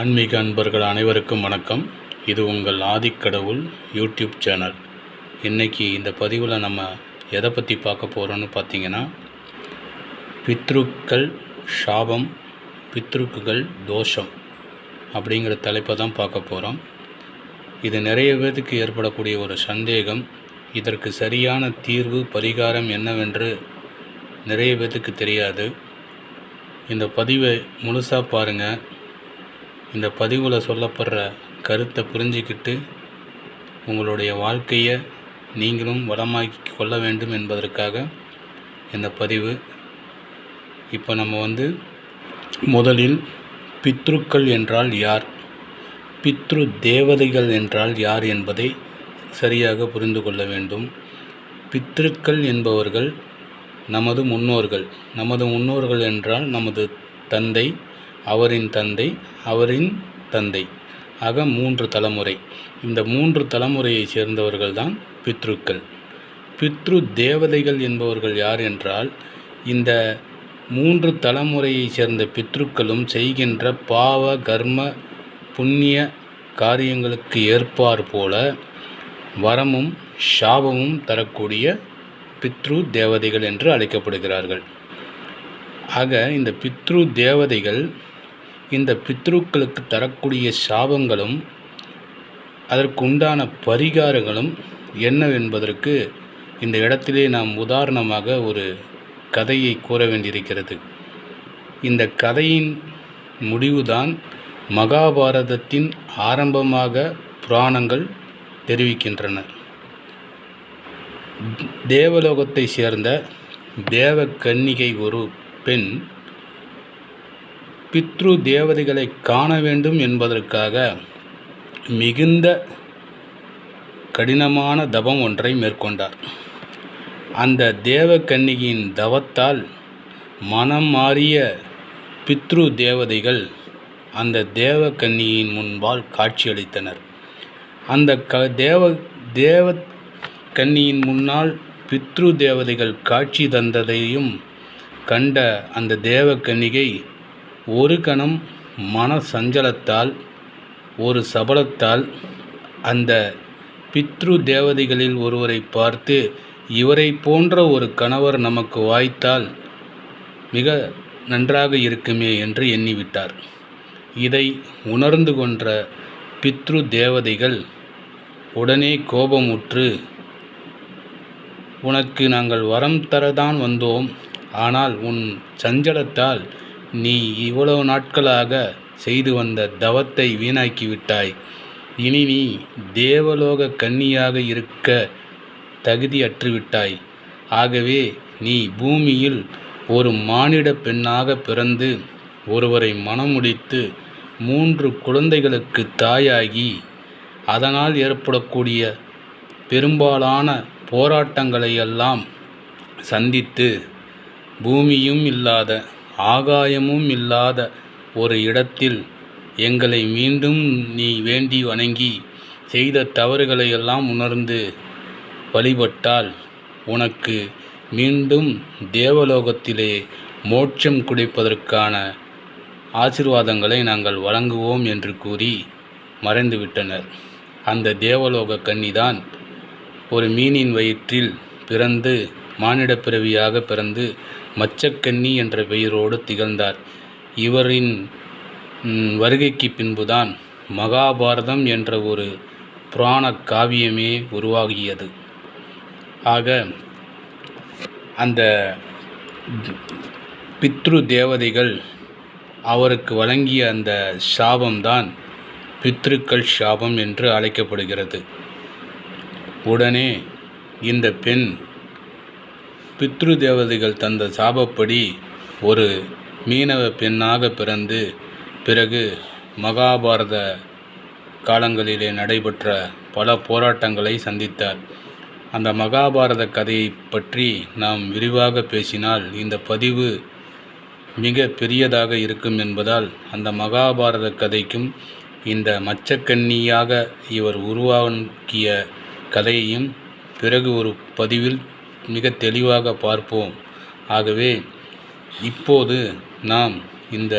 ஆன்மீக அன்பர்கள் அனைவருக்கும் வணக்கம். இது உங்கள் ஆதிக்கடவுள் யூடியூப் சேனல். இன்றைக்கி இந்த பதிவில் நம்ம எதை பற்றி பார்க்க போகிறோன்னு பார்த்தீங்கன்னா, பித்ருக்கள் சாபம், பித்ருக்குகள் தோஷம் அப்படிங்கிற தலைப்பை தான் பார்க்க போகிறோம். இது நிறைய பேருக்கு ஏற்படக்கூடிய ஒரு சந்தேகம். இதற்கு சரியான தீர்வு பரிகாரம் என்னவென்று நிறைய பேருக்கு தெரியாது. இந்த பதிவை முழுசாக பாருங்கள். இந்த பதிவில் சொல்லப்படுற கருத்தை புரிஞ்சிக்கிட்டு உங்களுடைய வாழ்க்கையை நீங்களும் வளமாக்கி கொள்ள வேண்டும் என்பதற்காக இந்த பதிவு. இப்போ நம்ம முதலில் பித்ருக்கள் என்றால் யார், பித்ரு தேவதைகள் என்றால் யார் என்பதை சரியாக புரிந்து கொள்ள வேண்டும். பித்ருக்கள் என்பவர்கள் நமது முன்னோர்கள். நமது முன்னோர்கள் என்றால் நமது தந்தை, அவரின் தந்தை, அவரின் தந்தை ஆக 3 தலைமுறை. இந்த 3 தலைமுறையை சேர்ந்தவர்கள் தான் பித்ருக்கள். பித்ரு தேவதைகள் என்பவர்கள் யார் என்றால், இந்த 3 தலைமுறையை சேர்ந்த பித்ருக்களும் செய்கின்ற பாவ கர்ம புண்ணிய காரியங்களுக்கு ஏற்பார் போல வரமும் சாபமும் தரக்கூடிய பித்ரு தேவதைகள் என்று அழைக்கப்படுகிறார்கள். ஆக இந்த பித்ரு தேவதைகள் இந்த பித்ருக்களுக்கு தரக்கூடிய சாபங்களும் அதற்கு உண்டான பரிகாரங்களும் என்னவென்பதற்கு இந்த இடத்திலே நாம் உதாரணமாக ஒரு கதையை கூற வேண்டியிருக்கிறது. இந்த கதையின் முடிவுதான் மகாபாரதத்தின் ஆரம்பமாக புராணங்கள் தெரிவிக்கின்றன. தேவலோகத்தை சேர்ந்த தேவ கன்னிகை ஒரு பெண் பித்ரு தேவதைகளை காண வேண்டும் என்பதற்காக மிகுந்த கடினமான தவம் ஒன்றை மேற்கொண்டார். அந்த தேவ கன்னிகையின் தவத்தால் மனம் மாறிய பித்ரு தேவதைகள் அந்த தேவ கன்னியின் முன்பால் காட்சியளித்தனர். அந்த தேவ கன்னியின் முன்னால் பித்ரு தேவதைகள் காட்சி தந்ததையும் கண்ட அந்த தேவ கன்னிகை ஒரு கணம் மன சஞ்சலத்தால், ஒரு சபலத்தால் அந்த பித்ரு தேவதைகளில் ஒருவரை பார்த்து, இவரை போன்ற ஒரு கணவர் நமக்கு வாய்த்தால் மிக நன்றாக இருக்குமே என்று எண்ணிவிட்டார். இதை உணர்ந்து கொண்ட பித்ரு தேவதைகள் உடனே கோபமுற்று, உனக்கு நாங்கள் வரம் தரதான் வந்தோம், ஆனால் உன் சஞ்சலத்தால் நீ இவ்வளவு நாட்களாக செய்து வந்த தவத்தை வீணாக்கிவிட்டாய். இனி நீ தேவலோக கன்னியாக இருக்க தகுதியற்றுவிட்டாய். ஆகவே நீ பூமியில் ஒரு மானிட பெண்ணாக பிறந்து ஒருவரை மணமுடித்து 3 குழந்தைகளுக்கு தாயாகி அதனால் ஏற்படக்கூடிய பெரும்பாலான போராட்டங்களையெல்லாம் சந்தித்து பூமியும் இல்லாத ஆகாயமும் இல்லாத ஒரு இடத்தில் எங்களை மீண்டும் நீ வேண்டி வணங்கி செய்த தவறுகளையெல்லாம் உணர்ந்து வழிபட்டால் உனக்கு மீண்டும் தேவலோகத்திலே மோட்சம் கிடைப்பதற்கான ஆசீர்வாதங்களை நாங்கள் வழங்குவோம் என்று கூறி மறைந்துவிட்டனர். அந்த தேவலோக கன்னிதான் ஒரு மீனின் வயிற்றில் பிறந்து மானிட பிறவியாக பிறந்து மச்சக்கன்னி என்ற பெயரோடு திகழ்ந்தார். இவரின் வருகைக்கு பின்புதான் மகாபாரதம் என்ற ஒரு புராண காவியமே உருவாகியது. ஆக அந்த பித்ரு தேவதைகள் அவருக்கு வழங்கிய அந்த சாபம்தான் பித்ருக்கள் சாபம் என்று அழைக்கப்படுகிறது. உடனே இந்த பெண் பித்ரு தேவதைகள் தந்த சாபப்படி ஒரு மீனவ பெண்ணாக பிறந்து பிறகு மகாபாரத காலங்களிலே நடைபெற்ற பல போராட்டங்களை சந்தித்தார். அந்த மகாபாரத கதையை பற்றி நாம் விரிவாக பேசினால் இந்த பதிவு மிக பெரியதாக இருக்கும் என்பதால் அந்த மகாபாரத கதைக்கும் இந்த மச்சக்கன்னியாக இவர் உருவாக்கிய கதையையும் பிறகு ஒரு பதிவில் மிக தெளிவாக பார்ப்போம். ஆகவே இப்போது நாம் இந்த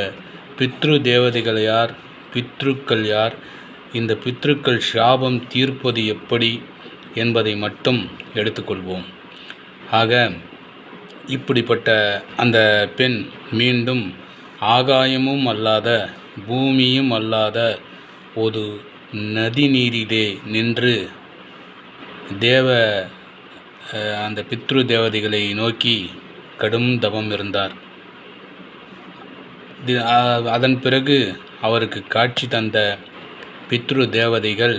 பித்ரு தேவதைகள் யார், பித்ருக்கள் யார், இந்த பித்ருக்கள் சாபம் தீர்ப்பது எப்படி என்பதை மட்டும் எடுத்துக்கொள்வோம். ஆக இப்படிப்பட்ட அந்த பெண் மீண்டும் ஆகாயமும் அல்லாத பூமியும் அல்லாத ஒரு நதி நீரிலே நின்று அந்த பித்ரு தேவதைகளை நோக்கி கடும் தவம் இருந்தார். அதன் பிறகு அவருக்கு காட்சி தந்த பித்ரு தேவதைகள்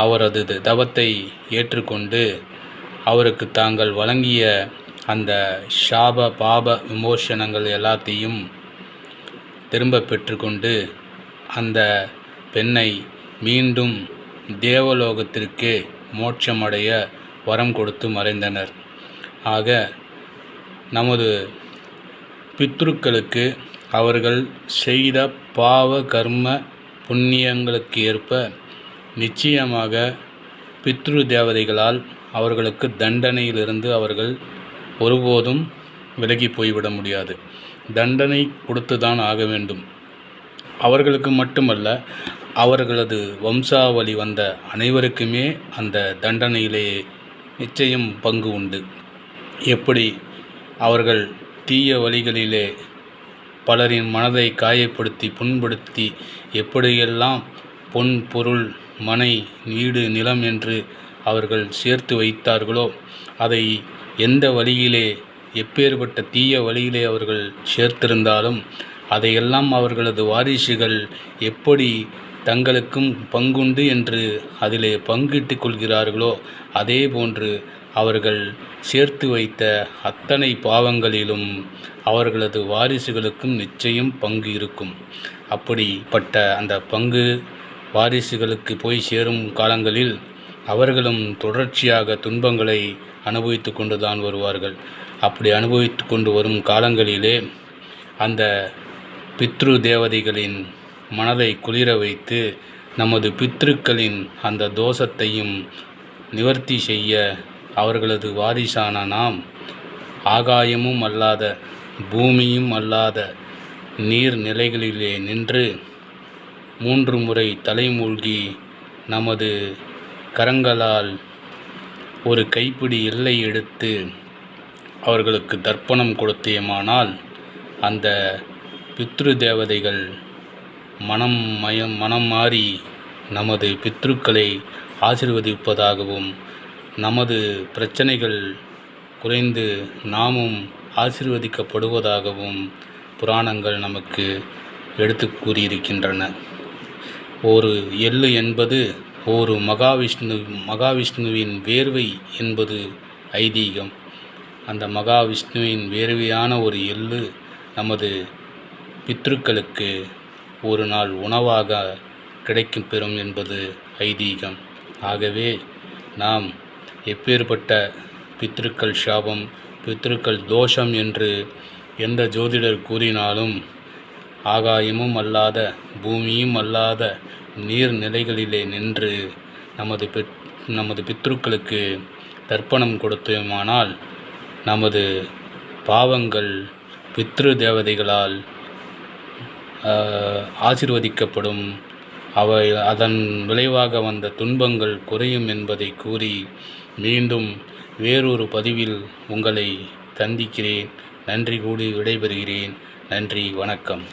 அவரது தவத்தை ஏற்றுக்கொண்டு அவருக்கு தாங்கள் வழங்கிய அந்த சாப பாப விமோசனங்கள் எல்லாத்தையும் திரும்ப பெற்றுக்கொண்டு அந்த பெண்ணை மீண்டும் தேவலோகத்திற்கு மோட்சமடைய வரம் கொடுத்து மறைந்தனர். ஆக நமது பித்ருக்களுக்கு அவர்கள் செய்த பாவ கர்ம புண்ணியங்களுக்கு ஏற்ப நிச்சயமாக பித்ரு தேவதைகளால் அவர்களுக்கு தண்டனையிலிருந்து அவர்கள் ஒருபோதும் விலகி போய்விட முடியாது. தண்டனை கொடுத்துதான் ஆக வேண்டும். அவர்களுக்கு மட்டுமல்ல, அவர்களது வம்சாவளி வந்த அனைவருக்குமே அந்த தண்டனையிலே நிச்சயம் பங்கு உண்டு. எப்படி அவர்கள் தீய வழிகளிலே பலரின் மனதை காயப்படுத்தி புண்படுத்தி எப்படியெல்லாம் பொன் பொருள் மனை வீடு நிலம் என்று அவர்கள் சேர்த்து வைத்தார்களோ, அதை எந்த வழியிலே எப்பேற்பட்ட தீய வழியிலே அவர்கள் சேர்த்திருந்தாலும் அதையெல்லாம் அவர்களது வாரிசுகள் எப்படி தங்களுக்கும் பங்குண்டு என்று அதிலே பங்கிட்டு கொள்கிறார்களோ, அதே போன்று அவர்கள் சேர்த்து வைத்த அத்தனை பாவங்களிலும் அவர்களது வாரிசுகளுக்கும் நிச்சயம் பங்கு இருக்கும். அப்படிப்பட்ட அந்த பங்கு வாரிசுகளுக்கு போய் சேரும் காலங்களில் அவர்களும் தொடர்ச்சியாக துன்பங்களை அனுபவித்து கொண்டு தான் வருவார்கள். அப்படி அனுபவித்து கொண்டு வரும் காலங்களிலே அந்த பித்ரு தேவதைகளின் மனதை குளிர வைத்து நமது பித்ருக்களின் அந்த தோஷத்தையும் நிவர்த்தி செய்ய அவர்களது வாரிசான நாம் ஆகாயமும் அல்லாத பூமியும் அல்லாத நீர்நிலைகளிலே நின்று 3 முறை தலைமூழ்கி நமது கரங்களால் ஒரு கைப்பிடி எல்லை எடுத்து அவர்களுக்கு தர்ப்பணம் கொடுத்தேமானால் அந்த பித்ரு தேவதைகள் மனம் மாறி நமது பித்ருக்களை ஆசீர்வதிப்பதாகவும் நமது பிரச்சனைகள் குறைந்து நாமும் ஆசீர்வதிக்கப்படுவதாகவும் புராணங்கள் நமக்கு எடுத்து கூறியிருக்கின்றன. ஒரு எள்ளு என்பது ஒரு மகாவிஷ்ணுவின் வேர்வை என்பது ஐதீகம். அந்த மகாவிஷ்ணுவின் வேர்வையான ஒரு எள்ளு நமது பித்ருக்களுக்கு ஒரு நாள் உணவாக கிடைக்கும் பெறும் என்பது ஐதீகம். ஆகவே நாம் எப்பேற்பட்ட பித்ருக்கள் சாபம் பித்ருக்கள் தோஷம் என்று எந்த ஜோதிடர் கூறினாலும் ஆகாயமும் அல்லாத பூமியும் அல்லாத நீர்நிலைகளிலே நின்று நமது பித்ருக்களுக்கு தர்ப்பணம் கொடுத்தோமானால் நமது பாவங்கள் பித்ரு தேவதைகளால் ஆசீர்வதிக்கப்படும். அதன் விளைவாக வந்த துன்பங்கள் குறையும் என்பதை கூறி மீண்டும் வேறொரு பதிவில் உங்களை சந்திக்கிறேன். நன்றி கூறி விடைபெறுகிறேன். நன்றி, வணக்கம்.